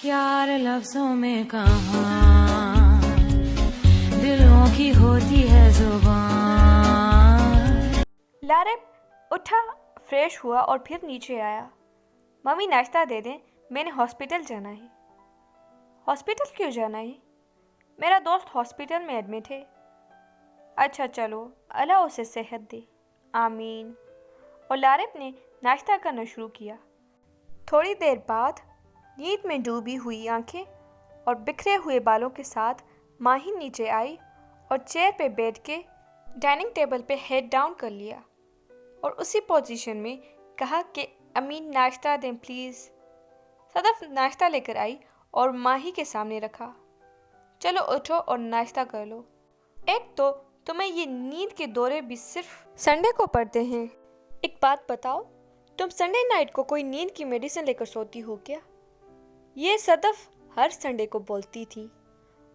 यार लफ्जों में कहाँ दिलों की होती है जुबान। लारिब उठा, फ्रेश हुआ और फिर नीचे आया। मम्मी नाश्ता दे दें, मैंने हॉस्पिटल जाना है। हॉस्पिटल क्यों जाना है? मेरा दोस्त हॉस्पिटल में एडमिट है। अच्छा चलो, अल्लाह उसे सेहत दे, आमीन। और लारिब ने नाश्ता करना शुरू किया। थोड़ी देर बाद नींद में डूबी हुई आंखें और बिखरे हुए बालों के साथ माही नीचे आई और चेयर पे बैठ के डाइनिंग टेबल पे हेड डाउन कर लिया और उसी पोजीशन में कहा कि अमीन नाश्ता दें प्लीज़। सदफ नाश्ता लेकर आई और माही के सामने रखा। चलो उठो और नाश्ता कर लो। एक तो तुम्हें ये नींद के दौरे भी सिर्फ संडे को पड़ते हैं। एक बात बताओ, तुम संडे नाइट को कोई नींद की मेडिसिन लेकर सोती हो क्या? ये सदफ हर संडे को बोलती थी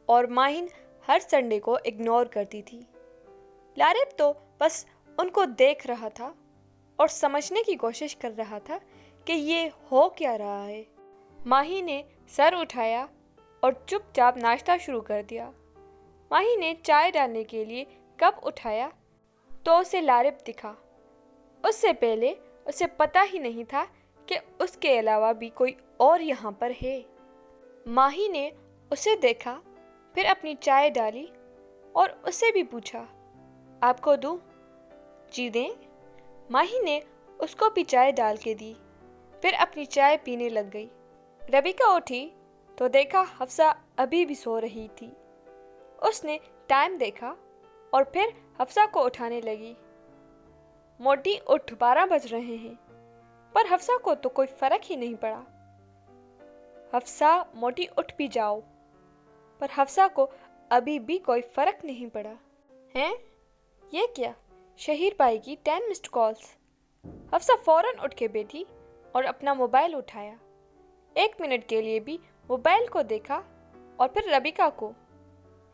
और माहिन हर संडे को इग्नोर करती थी। लारिब तो बस उनको देख रहा था और समझने की कोशिश कर रहा था कि ये हो क्या रहा है। माही ने सर उठाया और चुपचाप नाश्ता शुरू कर दिया। माही ने चाय डालने के लिए कप उठाया तो उसे लारिब दिखा। उससे पहले उसे पता ही नहीं था कि उसके अलावा भी कोई और यहाँ पर है। माही ने उसे देखा, फिर अपनी चाय डाली और उससे भी पूछा, आपको दूँ? जी दें। माही ने उसको भी चाय डाल के दी, फिर अपनी चाय पीने लग गई। रबीका उठी तो देखा हफ्सा अभी भी सो रही थी। उसने टाइम देखा और फिर हफ्सा को उठाने लगी। मोटी उठ, 12 बज रहे हैं। पर हफ्सा को तो कोई फर्क ही नहीं पड़ा। हफ्सा मोटी उठ भी जाओ, पर हफ्सा को अभी भी कोई फर्क नहीं पड़ा। हैं? ये क्या? शहीर भाई की 10 मिस्ड कॉल्स। हफ्सा फौरन उठ के बैठी और अपना मोबाइल उठाया। 1 मिनट के लिए भी मोबाइल को देखा और फिर रबीका को।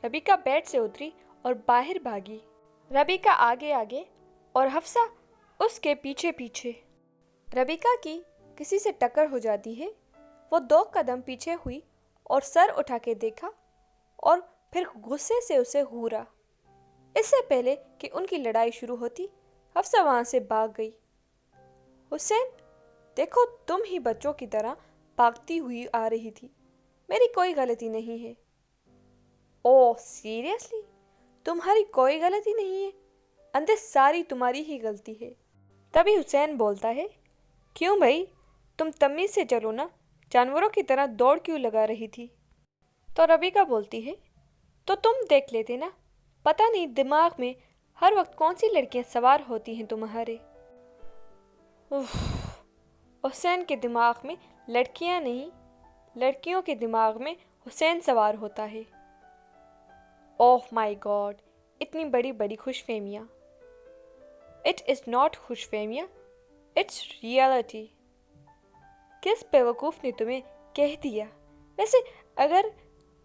रबीका बेड से उतरी और बाहर भागी। रबीका आगे आगे और हफ्सा उसके पीछे पीछे। रबीका की किसी से टक्कर हो जाती है। वो 2 कदम पीछे हुई और सर उठा के देखा और फिर गुस्से से उसे घूरा। इससे पहले कि उनकी लड़ाई शुरू होती, हफ्सा वहां से भाग गई। हुसैन, देखो तुम ही बच्चों की तरह भागती हुई आ रही थी, मेरी कोई गलती नहीं है। Oh seriously? तुम्हारी कोई गलती नहीं है? अंदर सारी तुम्हारी ही गलती है। तभी हुसैन बोलता है, क्यों भाई, तुम तमीज़ से चलो ना, जानवरों की तरह दौड़ क्यों लगा रही थी? तो रबीका बोलती है, तो तुम देख लेते ना, पता नहीं दिमाग में हर वक्त कौन सी लड़कियां सवार होती हैं तुम्हारे। हुसैन के दिमाग में लड़कियां नहीं, लड़कियों के दिमाग में हुसैन सवार होता है। ओह माय गॉड, इतनी बड़ी बड़ी खुशफहमियाँ। इट इज़ नॉट खुशफहमियाँ, इट्स रियलिटी। किस बेवकूफ़ ने तुम्हें कह दिया? वैसे अगर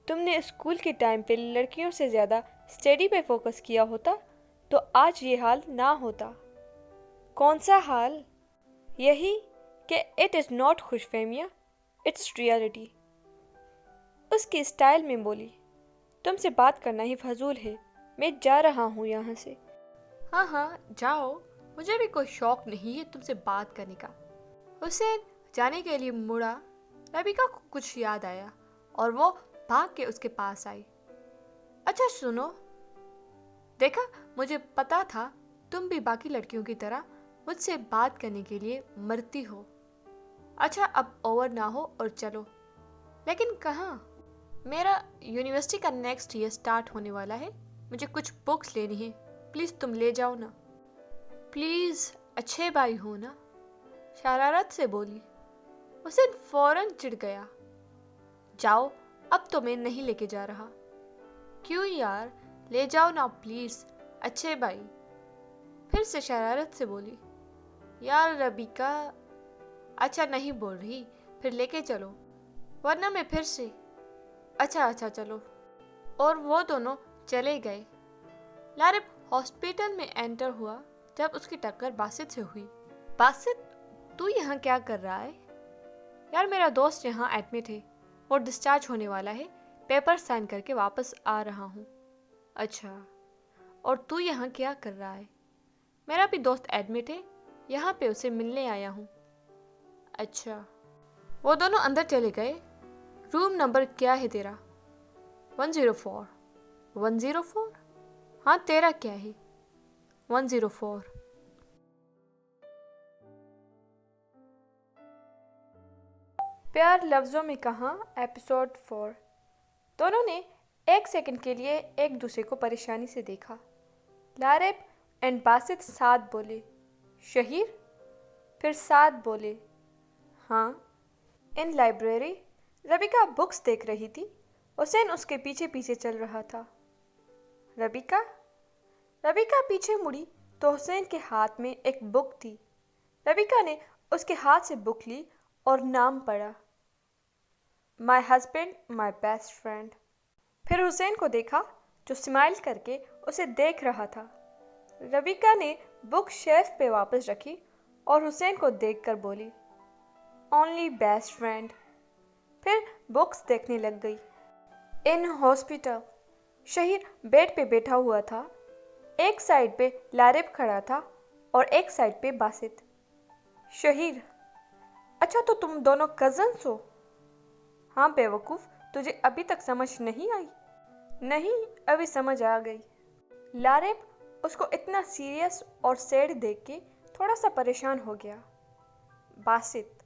तुमने स्कूल के टाइम पे लड़कियों से ज़्यादा स्टडी पे फोकस किया होता तो आज ये हाल ना होता। कौन सा हाल? यही कि इट इज़ नॉट खुशफहमियाँ, इट्स रियलिटी। उसकी स्टाइल में बोली, तुमसे बात करना ही फजूल है, मैं जा रहा हूँ यहाँ से। हाँ हाँ जाओ, मुझे भी कोई शौक नहीं है तुमसे बात करने का। हुसैन जाने के लिए मुड़ा। रबीका को कुछ याद आया और वो भाग के उसके पास आई। अच्छा सुनो, देखा मुझे पता था तुम भी बाकी लड़कियों की तरह मुझसे बात करने के लिए मरती हो। अच्छा अब ओवर ना हो और चलो। लेकिन कहाँ? मेरा यूनिवर्सिटी का नेक्स्ट ईयर स्टार्ट होने वाला है, मुझे कुछ बुक्स लेनी है, प्लीज़ तुम ले जाओ ना। प्लीज़, अच्छे भाई हो ना, शरारत से बोली। उसे फौरन चिढ़ गया। जाओ, अब तो मैं नहीं लेके जा रहा। क्यों यार, ले जाओ ना प्लीज़, अच्छे भाई। फिर से शरारत से बोली। यार रबीका, अच्छा नहीं बोल रही, फिर लेके चलो, वरना मैं फिर से। अच्छा चलो। और वो दोनों चले गए। लारिब हॉस्पिटल में एंटर हुआ जब उसकी टक्कर बासित से हुई। बासित, तू यहाँ क्या कर रहा है? यार मेरा दोस्त यहाँ एडमिट है, وہ ڈسچارج ہونے والا ہے، پیپر سائن کر کے واپس آ رہا ہوں۔ اچھا، اور تو یہاں کیا کر رہا ہے؟ میرا بھی دوست ایڈمٹ ہے، یہاں پہ اسے ملنے آیا ہوں۔ اچھا۔ وہ دونوں اندر چلے گئے۔ روم نمبر کیا ہے تیرا؟ 104۔ 104؟ ہاں، تیرا کیا ہے؟ 104۔ پیار لفظوں میں کہاں، ایپیسوڈ 4۔ دونوں نے ایک سیکنڈ کے لیے ایک دوسرے کو پریشانی سے دیکھا۔ لارب اینڈ باسط ساتھ بولے، شہیر؟ پھر ساتھ بولے، ہاں۔ ان لائبریری، ربیکا بکس دیکھ رہی تھی، حسین اس کے پیچھے پیچھے چل رہا تھا۔ ربیکا پیچھے مڑی تو حسین کے ہاتھ میں ایک بک تھی۔ ربیکا نے اس کے ہاتھ سے بک لی اور نام پڑھا، my husband my best friend. پھر حسین کو دیکھا جو اسمائل کر کے اسے دیکھ رہا تھا۔ ربیکا نے بک شیلف پہ واپس رکھی اور حسین کو دیکھ کر بولی، اونلی بیسٹ فرینڈ۔ پھر بکس دیکھنے لگ گئی۔ ان ہاسپٹل، شہیر بیڈ پہ بیٹھا ہوا تھا۔ ایک سائڈ پہ لارب کھڑا تھا اور ایک سائڈ پہ باسط۔ شہیر، اچھا تو تم دونوں کزنس ہو؟ ہاں بیوقوف، تجھے ابھی تک سمجھ نہیں آئی؟ نہیں، ابھی سمجھ آ گئی۔ لارب اس کو اتنا سیریس اور سیڈ دیکھ کے تھوڑا سا پریشان ہو گیا۔ باسط،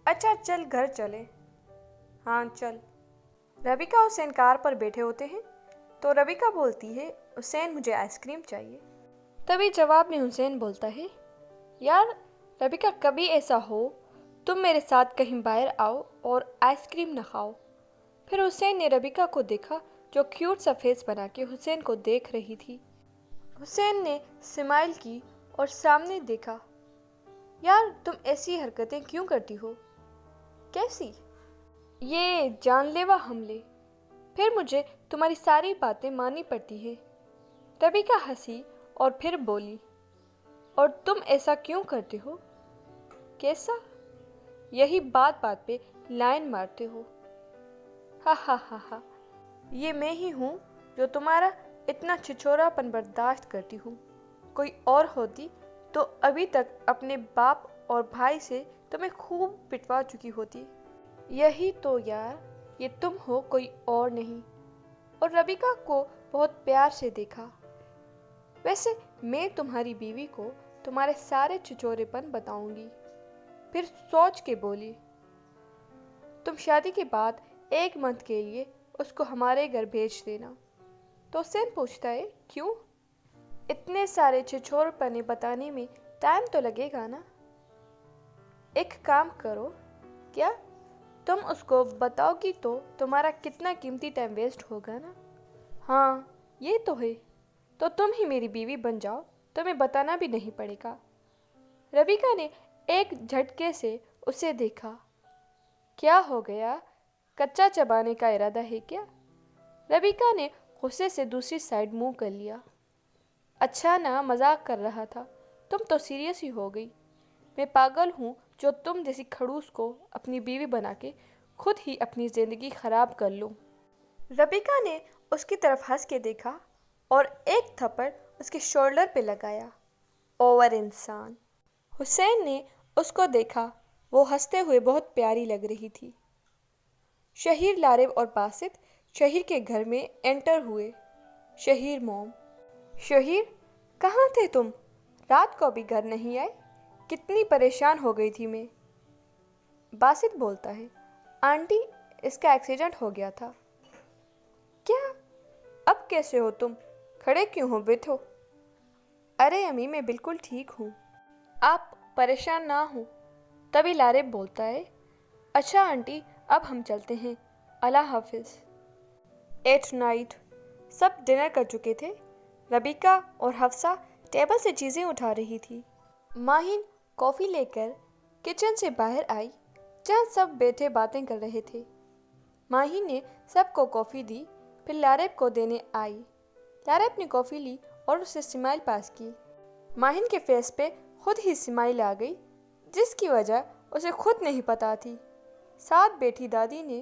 اچھا چل گھر چلے۔ ہاں چل۔ ربیکا حسین کار پر بیٹھے ہوتے ہیں تو ربیکا بولتی ہے، حسین مجھے آئس کریم چاہیے۔ تبھی جواب میں حسین بولتا ہے، یار ربیکا کبھی ایسا ہو تم میرے ساتھ کہیں باہر آؤ اور آئس کریم نہ کھاؤ۔ پھر حسین نے ربیکا کو دیکھا جو کیوٹ سا فیس بنا کے حسین کو دیکھ رہی تھی۔ حسین نے اسمائل کی اور سامنے دیکھا۔ یار تم ایسی حرکتیں کیوں کرتی ہو؟ کیسی؟ یہ جان لیوا حملے۔ پھر مجھے تمہاری ساری باتیں ماننی پڑتی ہے۔ ربیکا ہنسی اور پھر بولی، اور تم ایسا کیوں کرتے ہو؟ کیسا؟ یہی بات بات پہ لائن مارتے ہو۔ ہا ہا ہا ہا، یہ میں ہی ہوں جو تمہارا اتنا چھچورا پن برداشت کرتی ہوں۔ کوئی اور ہوتی تو ابھی تک اپنے باپ اور بھائی سے تمہیں خوب پٹوا چکی ہوتی۔ یہی تو یار، یہ تم ہو، کوئی اور نہیں۔ اور ربیکا کو بہت پیار سے دیکھا۔ ویسے میں تمہاری بیوی کو تمہارے سارے چھچورے پن بتاؤں گی۔ پھر سوچ کے بولی، تم شادی کے بعد 1 منتھ کے لیے اس کو ہمارے گھر بھیج دینا۔ تو حسین پوچھتا ہے، کیوں؟ اتنے سارے چھچور پنے بتانے میں ٹائم تو لگے گا نا۔ ایک کام کرو، کیا تم اس کو بتاؤ گی تو تمہارا کتنا قیمتی ٹائم ویسٹ ہوگا نا۔ ہاں یہ تو ہے، تو تم ہی میری بیوی بن جاؤ، تمہیں بتانا بھی نہیں پڑے گا۔ ربیکا نے ایک جھٹکے سے اسے دیکھا۔ کیا ہو گیا؟ کچا چبانے کا ارادہ ہے کیا؟ ربیکا نے غصے سے دوسری سائڈ منہ کر لیا۔ اچھا نا، مذاق کر رہا تھا، تم تو سیریس ہی ہو گئی۔ میں پاگل ہوں جو تم جیسی کھڑوس کو اپنی بیوی بنا کے خود ہی اپنی زندگی خراب کر لوں۔ ربیکا نے اس کی طرف ہنس کے دیکھا اور ایک تھپڑ اس کے شولڈر پہ لگایا۔ اوور انسان۔ حسین نے اس کو دیکھا، وہ ہنستے ہوئے بہت پیاری لگ رہی تھی۔ شہیر، لارب اور باسط شہیر کے گھر میں انٹر ہوئے۔ شہیر موم، شہیر کہاں تھے تم؟ رات کو بھی گھر نہیں آئے؟ کتنی پریشان ہو گئی تھی میں۔ باسط بولتا ہے، آنٹی اس کا ایکسیڈنٹ ہو گیا تھا۔ کیا؟ اب کیسے ہو تم؟ کھڑے کیوں ہو، بیٹھو۔ ارے امی میں بالکل ٹھیک ہوں، آپ پریشان نہ ہوں۔ تبھی لارب بولتا ہے، اچھا آنٹی اب ہم چلتے ہیں، اللہ حافظ۔ 8 نائٹ۔ سب ڈنر کر چکے تھے۔ ربیکا اور حفصہ ٹیبل سے چیزیں اٹھا رہی تھی۔ ماہین کافی لے کر کچن سے باہر آئی جہاں سب بیٹھے باتیں کر رہے تھے۔ ماہین نے سب کو کافی دی، پھر لارب کو دینے آئی۔ لارب نے کافی لی اور اسے اسمائل پاس کی۔ ماہین کے فیس پہ خود ہی اسمائل آ گئی جس کی وجہ اسے خود نہیں پتا تھی۔ ساتھ بیٹھی دادی نے